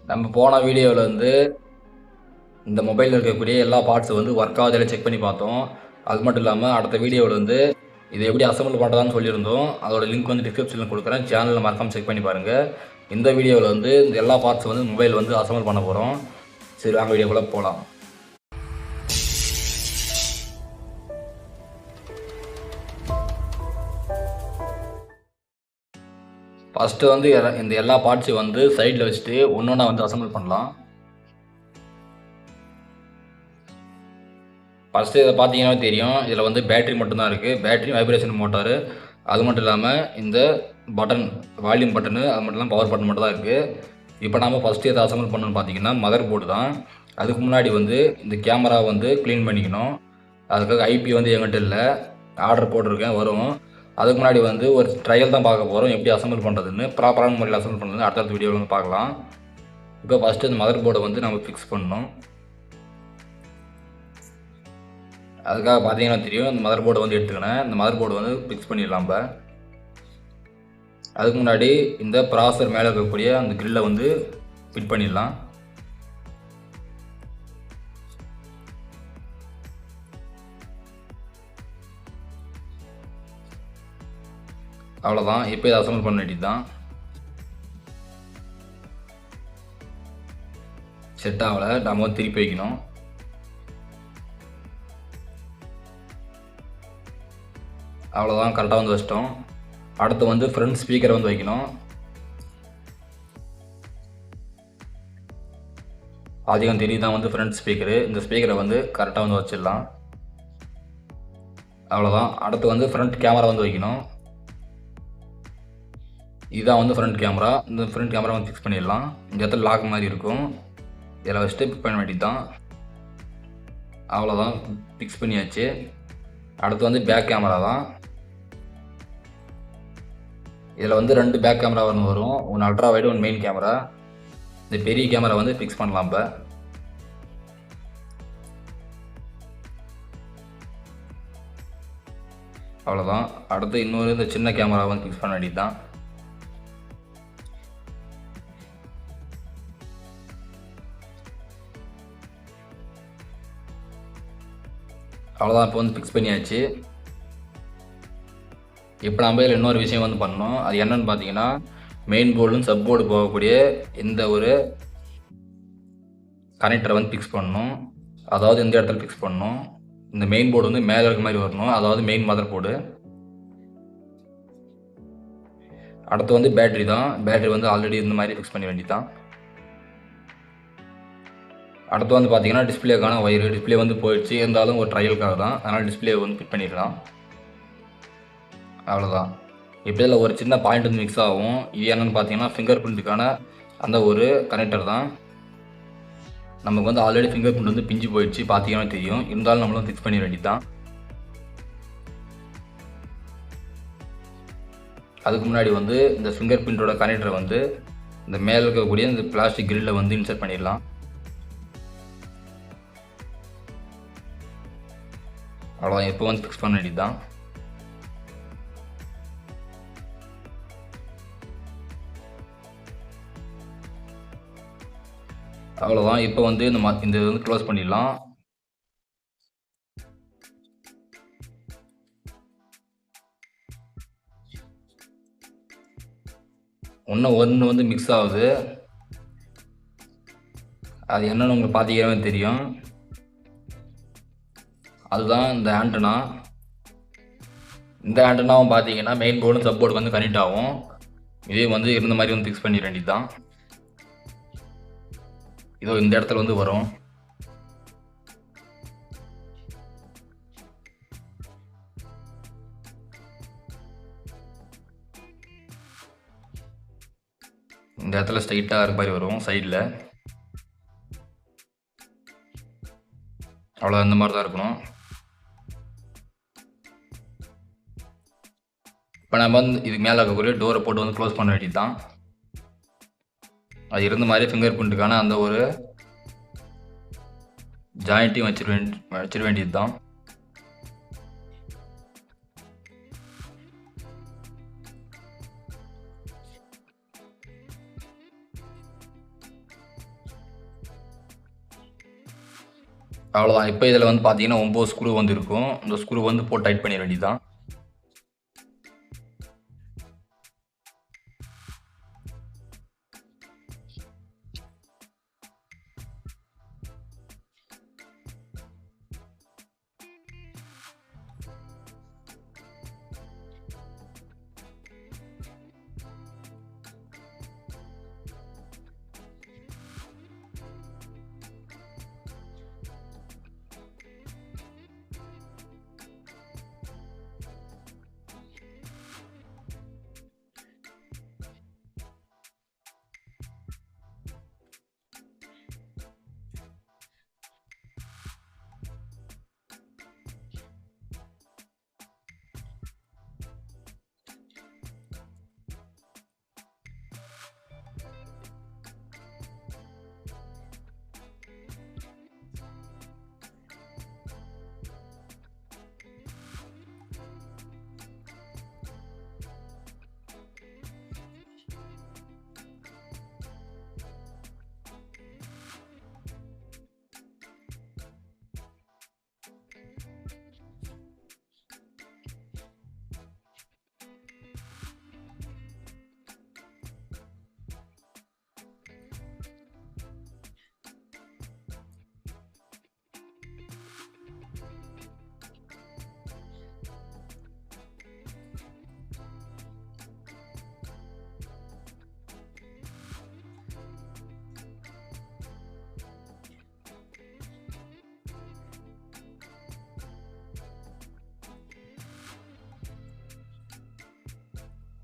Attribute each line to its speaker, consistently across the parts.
Speaker 1: நம்ம போன வீடியோவில் வந்து இந்த மொபைலில் இருக்கக்கூடிய எல்லா பார்ட்ஸும் வந்து ஒர்க் ஆகுதில் செக் பண்ணி பார்த்தோம். அது மட்டும் இல்லாமல் அடுத்த வீடியோவில் வந்து இதை எப்படி அசம்பிள் பண்ணுறதான்னு சொல்லியிருந்தோம். அதோட லிங்க் வந்து டிஸ்கிரிப்ஷனில் கொடுக்குறேன். சேனலில் மறக்காம செக் பண்ணி பாருங்கள். இந்த வீடியோவில் வந்து இந்த எல்லா பார்ட்ஸும் வந்து மொபைல் வந்து அசம்பிள் பண்ண போகிறோம். சரி, வாங்க வீடியோக்குள்ளே போகலாம். ஃபஸ்ட்டு வந்து இந்த எல்லா பார்ட்ஸையும் வந்து சைடில் வச்சுட்டு ஒன்றா வந்து அசம்பிள் பண்ணலாம். ஃபஸ்ட்டு இதை பார்த்தீங்கன்னா தெரியும், இதில் வந்து பேட்டரி மட்டும்தான் இருக்குது. பேட்டரி, வைப்ரேஷன் மோட்டாரு, அது மட்டும் இல்லாமல் இந்த பட்டன், வால்யூம் பட்டனு, அது மட்டும் இல்லாமல் பவர் பட்டன் மட்டும் தான் இருக்குது. இப்போ நம்ம ஃபஸ்ட்டு எதை அசம்பிள் பண்ணணும்னு பார்த்தீங்கன்னா மதர் போர்டு தான். அதுக்கு முன்னாடி வந்து இந்த கேமரா வந்து க்ளீன் பண்ணிக்கணும். அதுக்காக ஐபி வந்து என்கிட்ட இல்லை, ஆர்டர் போட்டிருக்கேன், வரும். அதுக்கு முன்னாடி வந்து ஒரு ட்ரையல் தான் பார்க்க போகிறோம், எப்படி அசம்பிள் பண்ணுறதுன்னு. ப்ராப்பரான முறையில் அசம்பிள் பண்ணுறது அடுத்தடுத்த வீடியோவில் வந்து பார்க்கலாம். இப்போ ஃபஸ்ட்டு இந்த மதர் போர்டை வந்து நம்ம ஃபிக்ஸ் பண்ணணும். அதுக்காக பார்த்தீங்கன்னா தெரியும், இந்த மதர் போர்டை வந்து எடுத்துக்கினேன். இந்த மதர் போர்டு வந்து ஃபிக்ஸ் பண்ணிடலாம். இப்போ அதுக்கு முன்னாடி இந்த ப்ராசர் மேலே இருக்கக்கூடிய அந்த கிரில்லை வந்து ஃபிட் பண்ணிடலாம். அவ்வளோதான். இப்போ இதை அசம்பிள் பண்ண வேண்டியது தான். செட் ஆகலை, நம்ம வந்து திருப்பி வைக்கணும். அவ்வளோதான், கரெக்டாக வந்து வச்சிட்டோம். அடுத்து வந்து ஃப்ரண்ட் ஸ்பீக்கரை வந்து வைக்கணும். அதிகம் தெரியுதான் வந்து ஃப்ரண்ட் ஸ்பீக்கரு. இந்த ஸ்பீக்கரை வந்து கரெக்டாக வந்து வச்சிடலாம். அவ்வளோதான். அடுத்து வந்து ஃப்ரண்ட் கேமரா வந்து வைக்கணும். இதுதான் வந்து ஃப்ரண்ட் கேமரா. இந்த ஃப்ரண்ட் கேமரா வந்து ஃபிக்ஸ் பண்ணிடலாம். இந்த இடத்துல லாக் மாதிரி இருக்கும், இதில் வச்சுட்டு ஃபிக்ஸ் பண்ண வேண்டியது தான். அவ்வளோதான், ஃபிக்ஸ் பண்ணியாச்சு. அடுத்து வந்து பேக் கேமரா தான். இதில் வந்து 2 பேக் கேமரா வரும். ஒன்று அல்ட்ரா வைடு, ஒன்று மெயின் கேமரா. இந்த பெரிய கேமரா வந்து ஃபிக்ஸ் பண்ணலாம். இப்போ அவ்வளோதான். அடுத்து இன்னொரு இந்த சின்ன கேமரா வந்து ஃபிக்ஸ் பண்ண வேண்டியது தான். அவ்வளோதான், இப்போ வந்து ஃபிக்ஸ் பண்ணியாச்சு. இப்போ நம்ம இதில் இன்னொரு விஷயம் வந்து பண்ணணும். அது என்னன்னு பார்த்தீங்கன்னா, மெயின் போர்டும் சப் போர்டு போகக்கூடிய இந்த ஒரு கனெக்டரை வந்து ஃபிக்ஸ் பண்ணணும். அதாவது இந்த இடத்துல ஃபிக்ஸ் பண்ணணும். இந்த மெயின் போர்டு வந்து மேலே இருக்க மாதிரி வரணும், அதாவது மெயின் மதர் போர்டு. அடுத்து வந்து பேட்டரி தான். பேட்டரி வந்து ஆல்ரெடி இந்த மாதிரி ஃபிக்ஸ் பண்ண வேண்டியது தான். அடுத்து வந்து பார்த்தீங்கன்னா டிஸ்பிளேக்கான ஒயரு. டிஸ்பிளே வந்து போயிடுச்சு, இருந்தாலும் ஒரு ட்ரையலுக்காக தான், அதனால் டிஸ்பிளே வந்து ஃபிட் பண்ணிடலாம். அவ்வளோதான். இப்போ இதில் ஒரு சின்ன பாயிண்ட் வந்து மிக்ஸ் ஆகும். இது என்னென்னு பார்த்தீங்கன்னா ஃபிங்கர் பிரிண்ட்டுக்கான அந்த ஒரு கனெக்டர் தான். நமக்கு வந்து ஆல்ரெடி ஃபிங்கர் பிரிண்ட் வந்து பிஞ்சு போயிடுச்சு, பார்த்தீங்கன்னா தெரியும். இருந்தாலும் நம்மளும் ஃபிக்ஸ் பண்ண வேண்டியது தான். அதுக்கு முன்னாடி வந்து இந்த ஃபிங்கர் பிரிண்டோட கனெக்டரை வந்து இந்த மேலே இருக்கக்கூடிய இந்த பிளாஸ்டிக் கிரில்ல வந்து இன்சர்ட் பண்ணிடலாம். அவ்வளோதான், இப்போ வந்து ஃபிக்ஸ் பண்ண வேண்டியது தான். அவ்வளோதான். இப்போ வந்து இந்த வந்து க்ளோஸ் பண்ணிடலாம். இன்னும் ஒன்று வந்து மிக்ஸ் ஆகுது, அது என்னன்னு உங்களுக்கு பார்த்தீங்கன்னாவே தெரியும். அதுதான் இந்த ஆண்டனா. இந்த ஆண்டனாவும் பார்த்தீங்கன்னா மெயின் போர்டும் சப் போர்டுக்கு வந்து கனெக்ட் ஆகும். இதே வந்து இருந்த மாதிரி வந்து ஃபிக்ஸ் பண்ணிட வேண்டியது தான். இதோ இந்த இடத்துல வந்து வரும். இந்த இடத்துல ஸ்ட்ரைட்டாக இருக்க மாதிரி வரும் சைடில். அவ்வளோ இந்த மாதிரி தான் இருக்கணும். இப்போ நம்ம வந்து இதுக்கு மேலே இருக்கக்கூடிய டோரை போட்டு வந்து க்ளோஸ் பண்ண வேண்டியது தான். அது இருந்த மாதிரி ஃபிங்கர் பிரிண்ட்டுக்கான அந்த ஒரு ஜாயிண்ட்டையும் வச்சிட வேண்டியது தான். அவ்வளோதான். இப்போ இதில் வந்து பார்த்தீங்கன்னா 9 ஸ்க்ரூ வந்து இருக்கும். இந்த ஸ்க்ரூ வந்து போட்டு டைட் பண்ணிட வேண்டியதுதான்.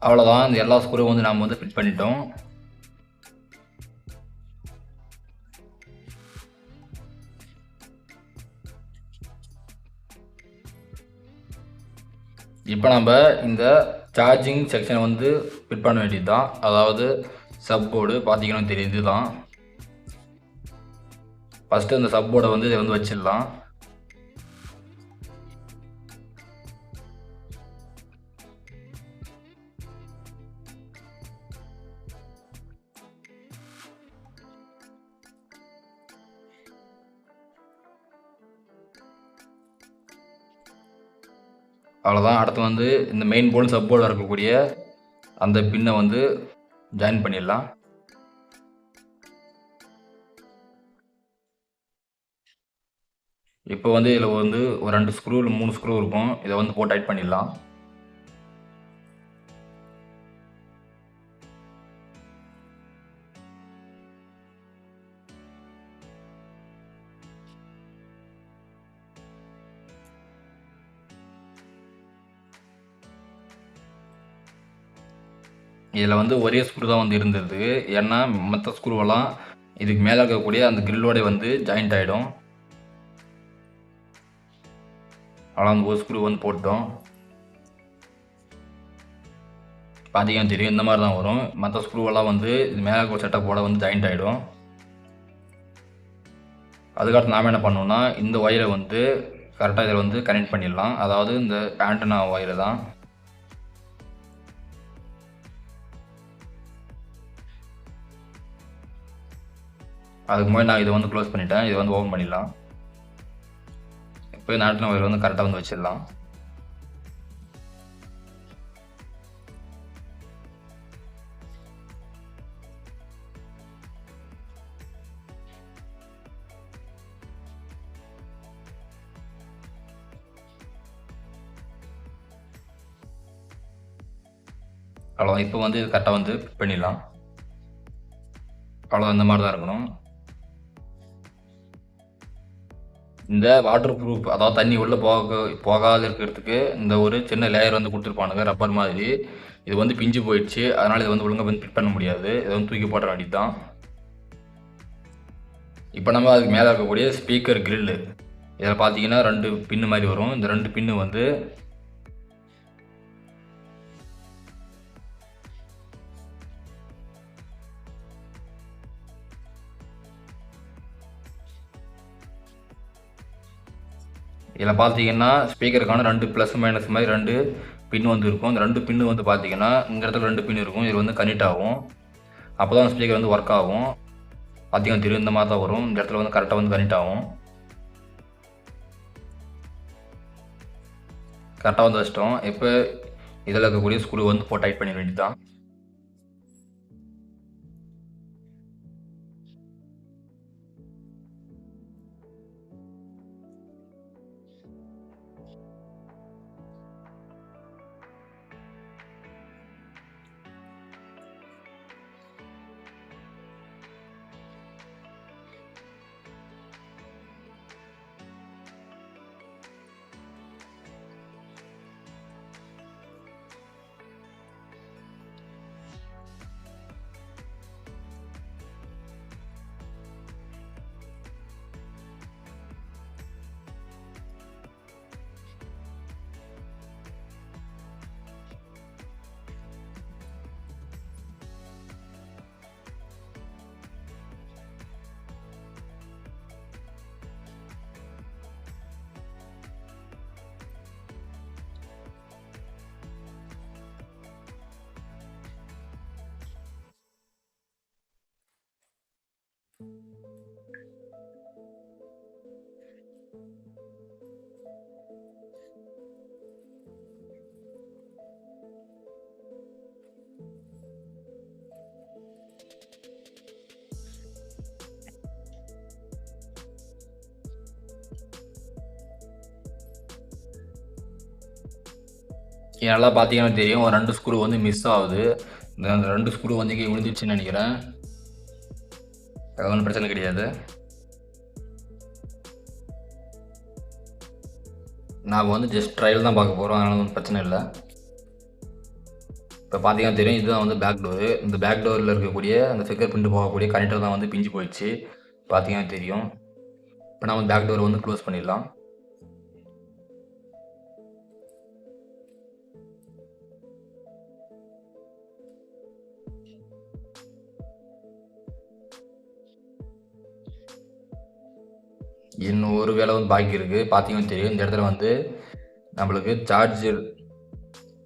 Speaker 1: அவ்வளோதான். இந்த எல்லா ஸ்க்ரூவும் வந்து நாம் வந்து ஃபிட் பண்ணிட்டோம். இப்போ நம்ம இந்த சார்ஜிங் செக்ஷனை வந்து ஃபிட் பண்ண வேண்டியது தான். அதாவது சப் போர்டு பார்த்தீங்கன்னா தெரியும், இதுதான். ஃபஸ்ட்டு இந்த சப் போர்டை வந்து இதை வந்து வச்சிடலாம். அவ்வளோதான். அடுத்து வந்து இந்த மெயின் போர்டு சப் போர்டில் இருக்கக்கூடிய அந்த பின்னை வந்து ஜாயின் பண்ணிடலாம். இப்போ வந்து இதில் வந்து ஒரு 2 ஸ்க்ரூ இல்லை 3 ஸ்க்ரூ இருக்கும். இதை வந்து போட்டு டைட் பண்ணிடலாம். இதில் வந்து ஒரே ஸ்க்ரூ தான் வந்து இருந்தது. ஏன்னா மற்ற ஸ்க்ரூவெல்லாம் இதுக்கு மேலே இருக்கக்கூடிய அந்த கிரில்லோட வந்து ஜாயிண்ட் ஆகிடும். ஆனால் அந்த ஒரு ஸ்க்ரூ வந்து போட்டோம். பார்த்தீங்கன்னா தெரியும், இந்த மாதிரி தான் வரும். மற்ற ஸ்க்ரூவெல்லாம் வந்து இது மேலே இருக்க செட்டப்போட வந்து ஜாயிண்ட் ஆகிடும். அதுக்கடுத்து நாம் என்ன பண்ணோம்னா, இந்த ஒயரை வந்து கரெக்டாக இதில் வந்து கனெக்ட் பண்ணிடலாம். அதாவது இந்த ஆண்டனா ஒயரை தான். அதுக்கு முன்னாடி நான் இதை வந்து க்ளோஸ் பண்ணிட்டேன். இதை வந்து ஓப்பன் பண்ணிடலாம். இப்போ இந்த ஆண்டனா ஒயர் வந்து கரெக்டாக வந்து வச்சிடலாம். அவ்வளோதான். இப்போ வந்து இது கரெக்டாக வந்து ஃபிட் பண்ணிடலாம். அவ்வளோதான், இந்த மாதிரி தான் இருக்கணும். இந்த வாட்டர் ப்ரூஃப், அதாவது தண்ணி உள்ளே போகாத இருக்கிறதுக்கு இந்த ஒரு சின்ன லேயர் வந்து கொடுத்துருப்பானுங்க, ரப்பர் மாதிரி. இது வந்து பிஞ்சு போயிடுச்சு, அதனால் இதை வந்து ஒழுங்காக வந்து ஃபிட் பண்ண முடியாது. இதை வந்து தூக்கி போட வேண்டியது தான். இப்போ நம்ம அதுக்கு மேலே இருக்கக்கூடிய ஸ்பீக்கர் கிரில்லு, இதில் பார்த்தீங்கன்னா 2 பின்னு மாதிரி வரும். இந்த 2 பின்னு வந்து இதில் பார்த்தீங்கன்னா ஸ்பீக்கருக்கான 2 ப்ளஸ் மைனஸ் மாதிரி 2 பின் வந்து இருக்கும். இந்த 2 பின்னு வந்து பார்த்தீங்கன்னா இந்த இடத்துல 2 பின் இருக்கும். இது வந்து கனெக்ட் ஆகும். அப்போ தான் ஸ்பீக்கர் வந்து ஒர்க் ஆகும். பார்த்தீங்கன்னா தெரியும், இந்த மாதிரி தான் வரும். இந்த இடத்துல வந்து கரெக்டாக வந்து கனெக்ட் ஆகும். கரெக்டாக வந்து வச்சிட்டோம். இப்போ இதில் இருக்கக்கூடிய ஸ்க்ரூ வந்து போட்டு டைட் பண்ணிட வேண்டியது தான். இது நல்லா பார்த்தீங்கன்னா தெரியும், ஒரு 2 ஸ்க்ரூ வந்து மிஸ் ஆகுது. இந்த 2 ஸ்க்ரூ வந்து இங்கே விழுந்துச்சுன்னு நினைக்கிறேன். அது ஒன்றும் பிரச்சனை கிடையாது. நாம் வந்து ஜஸ்ட் ட்ரையல் தான் பார்க்க போகிறோம், அதனால் ஒன்றும் பிரச்சனை இல்லை. இப்போ பார்த்தீங்கன்னா தெரியும், இதுதான் வந்து பேக் டோரு. இந்த பேக் டோரில் இருக்கக்கூடிய அந்த ஃபிங்கர் பிரிண்ட் போகக்கூடிய கனெக்டர் தான் வந்து பிஞ்சு போயிடுச்சு. பார்த்தீங்கன்னா தெரியும். இப்போ நம்ம பேக் டோரை வந்து க்ளோஸ் பண்ணிடலாம். இன்னும் ஒரு வேலை வந்து பாக்கி இருக்குது. பார்த்தீங்கன்னா தெரியும், இந்த இடத்துல வந்து நம்மளுக்கு சார்ஜர்,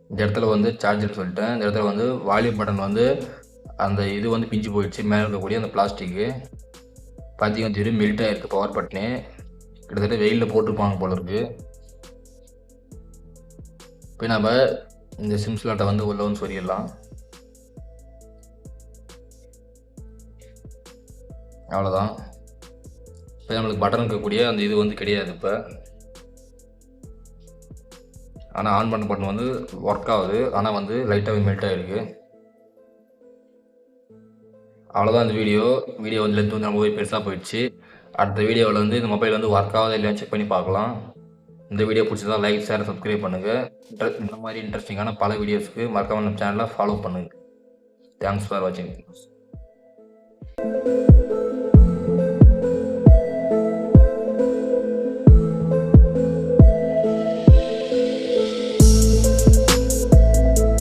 Speaker 1: இந்த இடத்துல வந்து சார்ஜர் சொல்லிட்டேன். இந்த இடத்துல வந்து வால்யூம் பட்டன் வந்து அந்த இது வந்து பிஞ்சு போயிடுச்சு. மேலே இருக்கக்கூடிய அந்த பிளாஸ்டிக்கு பார்த்தீங்கன்னா தெரியும், மெல்ட் ஆகிருக்கு பவர் பட்டனே. கிட்டத்தட்ட வெயிலில் போட்டிருப்பாங்க போல இருக்குது. இப்போ நம்ம இந்த சிம் ஸ்லாட்டை வந்து உள்ள வந்து சொருகிடலாம். அவ்வளோதான். இப்போ நம்மளுக்கு பட்டன் இருக்கக்கூடிய அந்த இது வந்து கிடையாது இப்போ. ஆனால் ஆன் பண்ண பட்டன் வந்து ஒர்க் ஆகுது, ஆனால் வந்து லைட்டாகவே மெல்ட் ஆகிருக்கு. அவ்வளோதான் இந்த வீடியோ வந்து லென்த் வந்து ரொம்பவே பெருசாக போயிடுச்சு. அடுத்த வீடியோவில் வந்து இந்த மொபைல் வந்து ஒர்க் ஆகுதா இல்லையா செக் பண்ணி பார்க்கலாம். இந்த வீடியோ பிடிச்சதா லைக், ஷேர், சப்ஸ்கிரைப் பண்ணுங்கள். இந்த மாதிரி இன்ட்ரெஸ்டிங்கான பல வீடியோஸ்க்கு மறக்காம நம்ம சேனலை ஃபாலோ பண்ணுங்கள். தேங்க்ஸ் ஃபார் வாட்சிங்.